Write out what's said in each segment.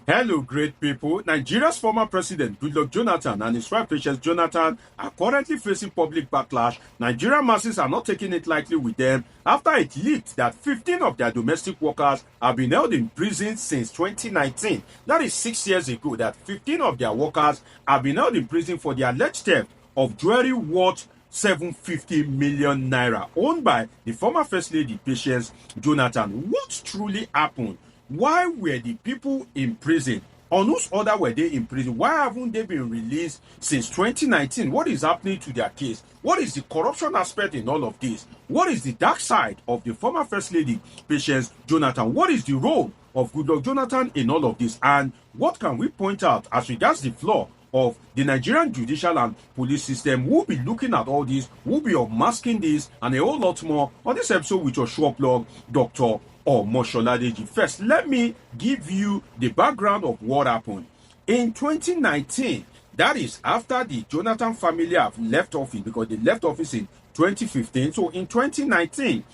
Hello, great people. Nigeria's former president, Goodluck Jonathan, and his wife, Patience Jonathan, are currently facing public backlash. Nigerian masses are not taking it lightly with them after it leaked that 15 of their domestic workers have been held in prison since 2019. That is 6 years ago that 15 of their workers have been held in prison for the alleged theft of jewelry worth 750 million naira owned by the former First Lady, Patience Jonathan. What truly happened? Why were the people in prison? On whose order were they in prison? Why haven't they been released since 2019? What is happening to their case? What is the corruption aspect in all of this? What is the dark side of the former First Lady, Patience Jonathan? What is the role of Goodluck Jonathan in all of this? And what can we point out as regards the flaw of the Nigerian judicial and police system? We'll be looking at all this, we'll be unmasking this and a whole lot more on this episode with your sure plug, Dr. Omosholadeji. First, let me give you the background of what happened. In 2019, that is after the Jonathan family have left office, because they left office in 2015. So in 2019,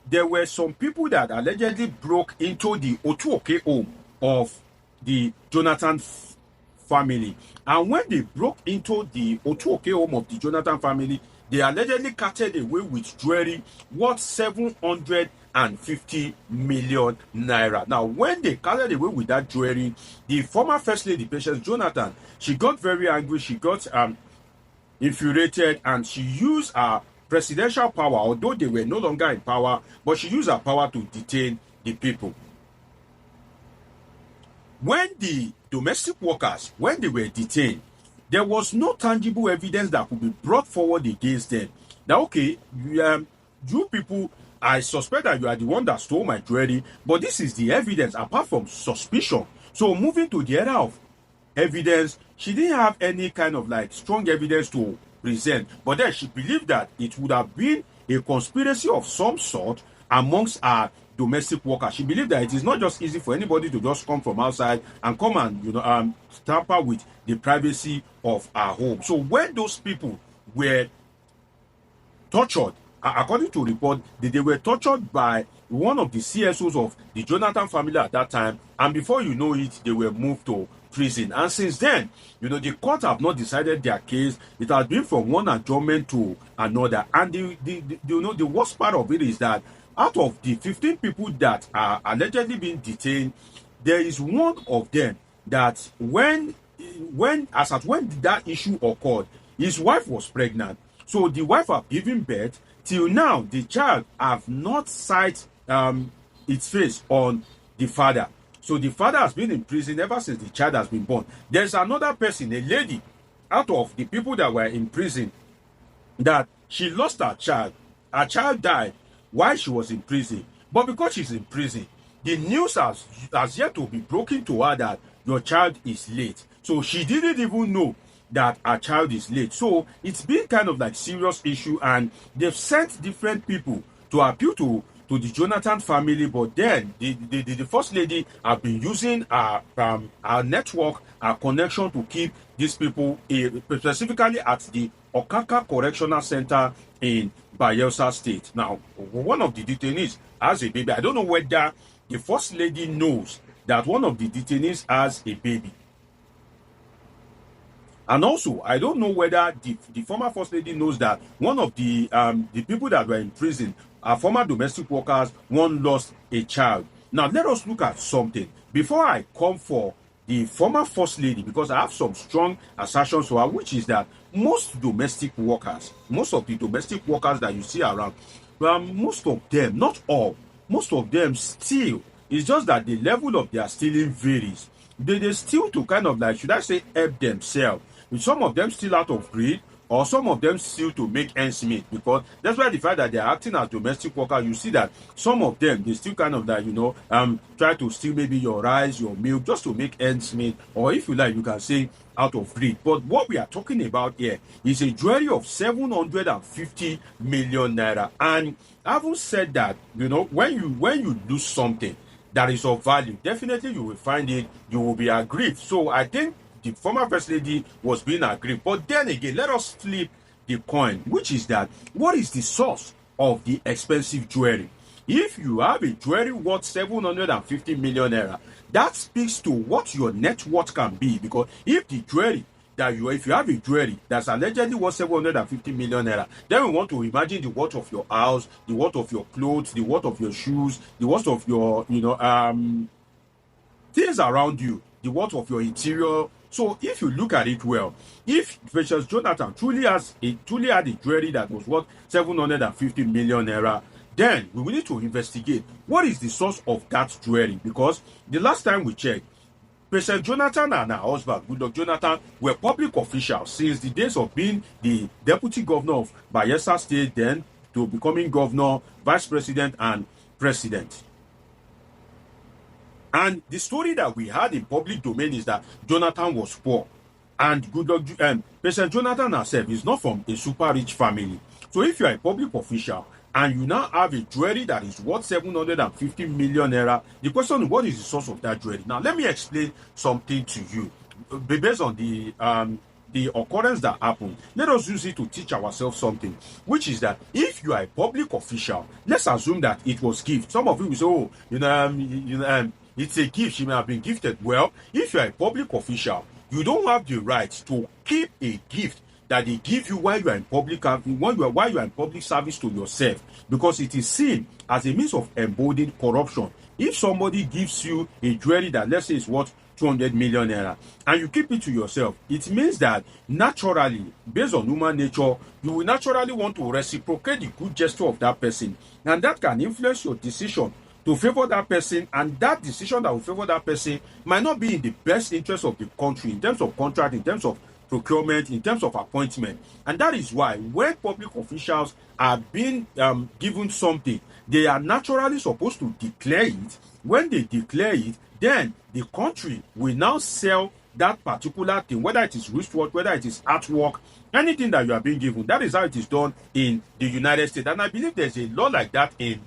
there were some people that allegedly broke into the Otuoke home of the Jonathan family. And when they broke into the Otuoke home of the Jonathan family, they allegedly carted away with jewelry worth 750 million naira. Now, when they carted away with that jewelry, the former First Lady, Patience Jonathan, she got very angry, she got infuriated, and she used her presidential power, although they were no longer in power, but she used her power to detain the people. When the domestic workers, when they were detained, there was no tangible evidence that could be brought forward against them. Now, okay, you people, I suspect that you are the one that stole my jewelry, but this is the evidence apart from suspicion. So moving to the area of evidence, she didn't have any kind of like strong evidence to present, but then she believed that it would have been a conspiracy of some sort amongst her domestic workers. She believed that it is not just easy for anybody to just come from outside and come and tamper with the privacy of our home. So when those people were tortured, according to report, they were tortured by one of the CSOs of the Jonathan family at that time, and before you know it, they were moved to prison. And since then, the court have not decided their case. It has been from one adjournment to another. And the worst part of it is that out of the 15 people that are allegedly being detained, there is one of them that when that issue occurred, his wife was pregnant. So the wife have given birth. Till now, the child have not sight its face on the father. So the father has been in prison ever since the child has been born. There's another person, a lady, out of the people that were in prison, that she lost her child. Her child died while she was in prison. But because she's in prison, the news has yet to be broken to her that your child is late. So she didn't even know that her child is late. So it's been kind of like serious issue, and they've sent different people to appeal to the Jonathan family. But then the First Lady have been using our network, our connection to keep these people specifically at the Okaka Correctional Center in Bayelsa State. Now, one of the detainees has a baby. I don't know whether the First Lady knows that one of the detainees has a baby. And also, I don't know whether the former First Lady knows that one of the people that were in prison are former domestic workers. One lost a child. Now, let us look at something before I come for the former First Lady, because I have some strong assertions for her, which is that most of the domestic workers that you see around, most of them, not all, most of them steal. It's just that the level of their stealing varies. They steal to kind of like, should I say, help themselves. Some of them steal out of greed, or some of them steal to make ends meet, because that's why the fact that they're acting as domestic workers, you see that some of them, they still kind of like, try to steal maybe your rice, your milk, just to make ends meet, or if you like, you can say out of greed. But what we are talking about here is a jewelry of 750 million naira. And having said that, when you lose something that is of value, definitely you will find it, you will be aggrieved. So I think the former First Lady was being aggrieved. But then again, let us flip the coin, which is that what is the source of the expensive jewelry? if you have a jewelry worth 750 million naira, that speaks to what your net worth can be. Because if the jewelry if you have a jewelry that's allegedly worth 750 million naira, then we want to imagine the worth of your house, the worth of your clothes, the worth of your shoes, the worth of your things around you, the worth of your interior. So if you look at it well, if Precious Jonathan truly had a jewelry that was worth 750 million naira, then we will need to investigate what is the source of that jewelry. Because the last time we checked, President Jonathan and her husband, Goodluck Jonathan, were public officials since the days of being the deputy governor of Bayelsa State, then to becoming governor, vice president, and president. And the story that we had in public domain is that Jonathan was poor. And President Jonathan herself is not from a super rich family. So if you are a public official and you now have a jewelry that is worth 750 million naira, the question is, what is the source of that jewelry? Now, let me explain something to you based on the occurrence that happened. Let us use it to teach ourselves something, which is that if you are a public official, let's assume that it was gift. Some of you will say, oh, it's a gift, she may have been gifted. Well, if you are a public official, you don't have the right to keep a gift that they give you while you are in public service to yourself, because it is seen as a means of emboldening corruption. If somebody gives you a jewelry that, let's say, is worth 200 million naira, and you keep it to yourself, it means that naturally, based on human nature, you will naturally want to reciprocate the good gesture of that person, and that can influence your decision to favor that person, and that decision that will favor that person might not be in the best interest of the country in terms of contract, in terms of procurement, in terms of appointment. And that is why when public officials are being given something, they are naturally supposed to declare it. When they declare it, then the country will now sell that particular thing, whether it is wristwatch, whether it is artwork, anything that you are being given. That is how it is done in the United States, and I believe there's a law like that in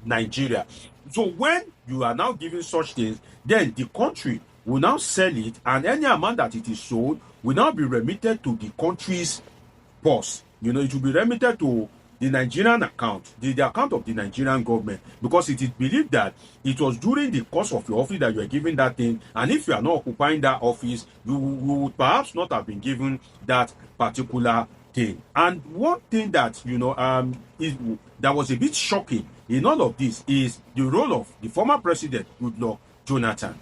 Nigeria. So when you are now giving such things, then the country will now sell it, and any amount that it is sold will now be remitted to the country's purse. It will be remitted to the Nigerian account, the account of the Nigerian government, because it is believed that it was during the course of your office that you are given that thing, and if you are not occupying that office, you would perhaps not have been given that particular thing. And one thing that that was a bit shocking in all of this is the role of the former president, Goodluck Jonathan.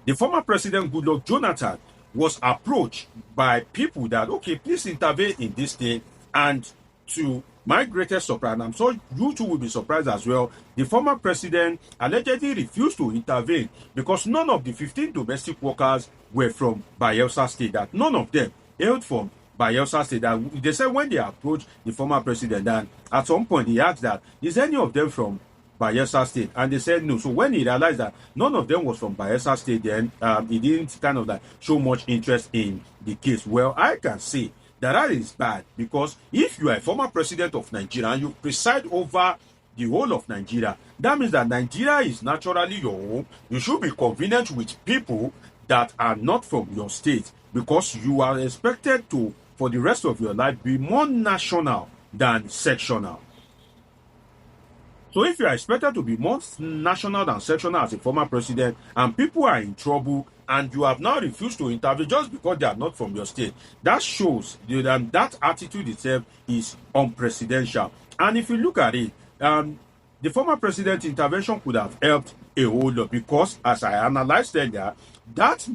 The former president, Goodluck Jonathan, was approached by people that, okay, please intervene in this thing. And to my greatest surprise, and I'm sure you too will be surprised as well, the former president allegedly refused to intervene because none of the 15 domestic workers were from Bayelsa State. That none of them hailed from Bayelsa State. That they said when they approached the former president, and at some point he asked that, is any of them from Bayelsa State? And they said no. So when he realized that none of them was from Bayelsa State, then he didn't kind of show much interest in the case. Well, I can say that is bad, because if you are a former president of Nigeria and you preside over the whole of Nigeria, that means that Nigeria is naturally your home. You should be convenient with people that are not from your state, because you are expected to, for the rest of your life, be more national than sectional. So if you are expected to be more national than sectional as a former president, and people are in trouble, and you have now refused to intervene just because they are not from your state, that shows that attitude itself is unprecedented. And if you look at it, the former president's intervention could have helped a whole lot, because as I analyzed earlier, that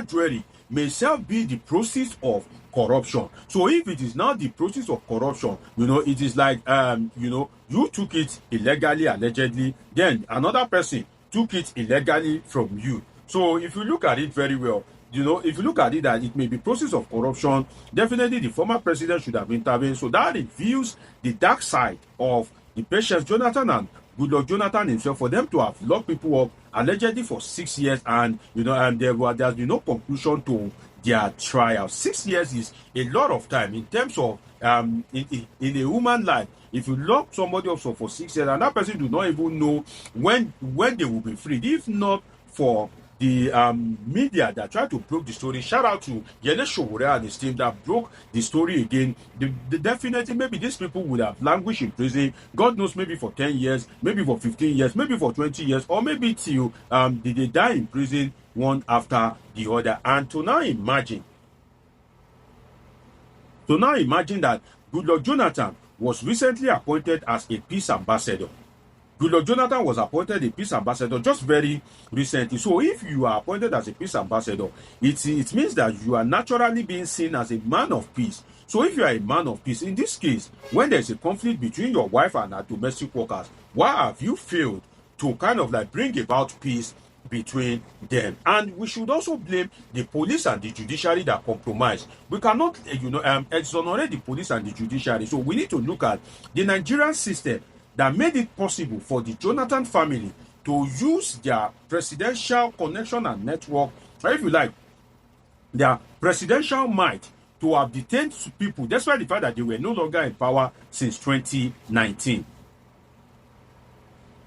jewelry may self be the process of corruption. So if it is now the process of corruption, it is like you took it illegally, allegedly, then another person took it illegally from you. So if you look at it very well, if you look at it that it may be process of corruption, definitely the former president should have intervened. So that reveals the dark side of the Precious Jonathan and Goodluck Jonathan himself, for them to have locked people up allegedly for 6 years, and and there's been no conclusion to their trial. 6 years is a lot of time in terms of in a human life. If you lock somebody up for 6 years and that person do not even know when they will be freed, if not for media that tried to broke the story. Shout out to Jewellery and his team that broke the story again. Definitely, maybe these people would have languished in prison. God knows, maybe for 10 years, maybe for 15 years, maybe for 20 years, or maybe till they die in prison one after the other. And to now imagine that Goodluck Jonathan was recently appointed as a peace ambassador. Goodluck Jonathan was appointed a peace ambassador just very recently. So if you are appointed as a peace ambassador, it means that you are naturally being seen as a man of peace. So if you are a man of peace, in this case, when there's a conflict between your wife and her domestic workers, why have you failed to kind of like bring about peace between them? And we should also blame the police and the judiciary that compromise. We cannot, exonerate the police and the judiciary. So we need to look at the Nigerian system that made it possible for the Jonathan family to use their presidential connection and network, or if you like, their presidential might to have detained people, despite the fact that they were no longer in power since 2019.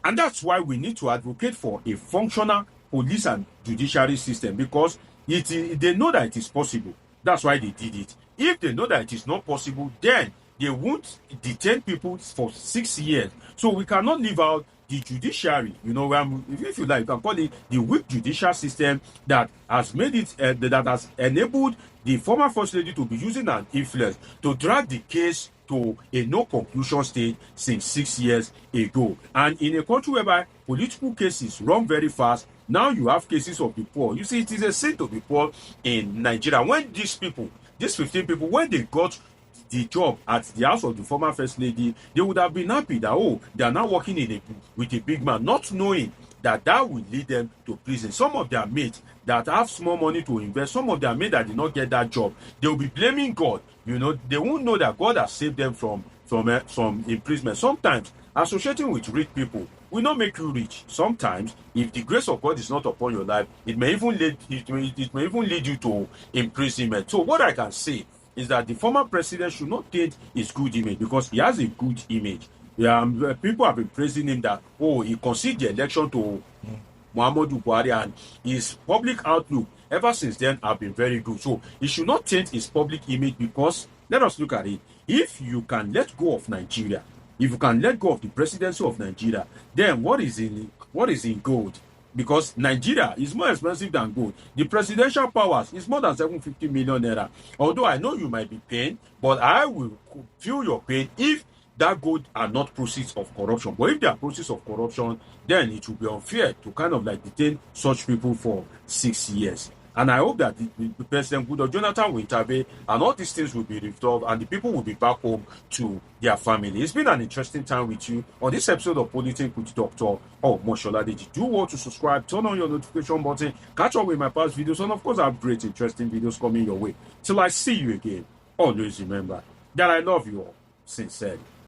And that's why we need to advocate for a functional police and judiciary system, because they know that it is possible. That's why they did it. If they know that it is not possible, then they won't detain people for 6 years. So we cannot leave out the judiciary. If you like, you can call it the weak judicial system that has made it, that has enabled the former First Lady to be using an influence to drag the case to a no conclusion stage since 6 years ago. And in a country whereby political cases run very fast, now you have cases of the poor. You see, it is a sin to be poor in Nigeria. When these 15 people, when they got the job at the house of the former First Lady, they would have been happy that, they are now working with a big man, not knowing that will lead them to prison. Some of their mates that have small money to invest, some of their mates that did not get that job, they will be blaming God. They won't know that God has saved them from imprisonment. Sometimes associating with rich people will not make you rich. Sometimes, if the grace of God is not upon your life, it may even lead you to imprisonment. So what I can say is that the former president should not taint his good image, because he has a good image. People have been praising him that, he conceded the election to Muhammadu Buhari, and his public outlook ever since then have been very good. So he should not taint his public image, because let us look at it. If you can let go of Nigeria, if you can let go of the presidency of Nigeria, then what is in gold? Because Nigeria is more expensive than gold. The presidential powers is more than 750 million naira. Although I know you might be pained, but I will feel your pain if that gold are not proceeds of corruption. But if they are proceeds of corruption, then it will be unfair to kind of like detain such people for 6 years. And I hope that the President Goodluck Jonathan will intervene, and all these things will be resolved, and the people will be back home to their family. It's been an interesting time with you on this episode of Politics with Dr. Moshola. Do want to subscribe, turn on your notification button, catch up with my past videos, and of course I have great interesting videos coming your way. Till I see you again, always remember that I love you all sincerely.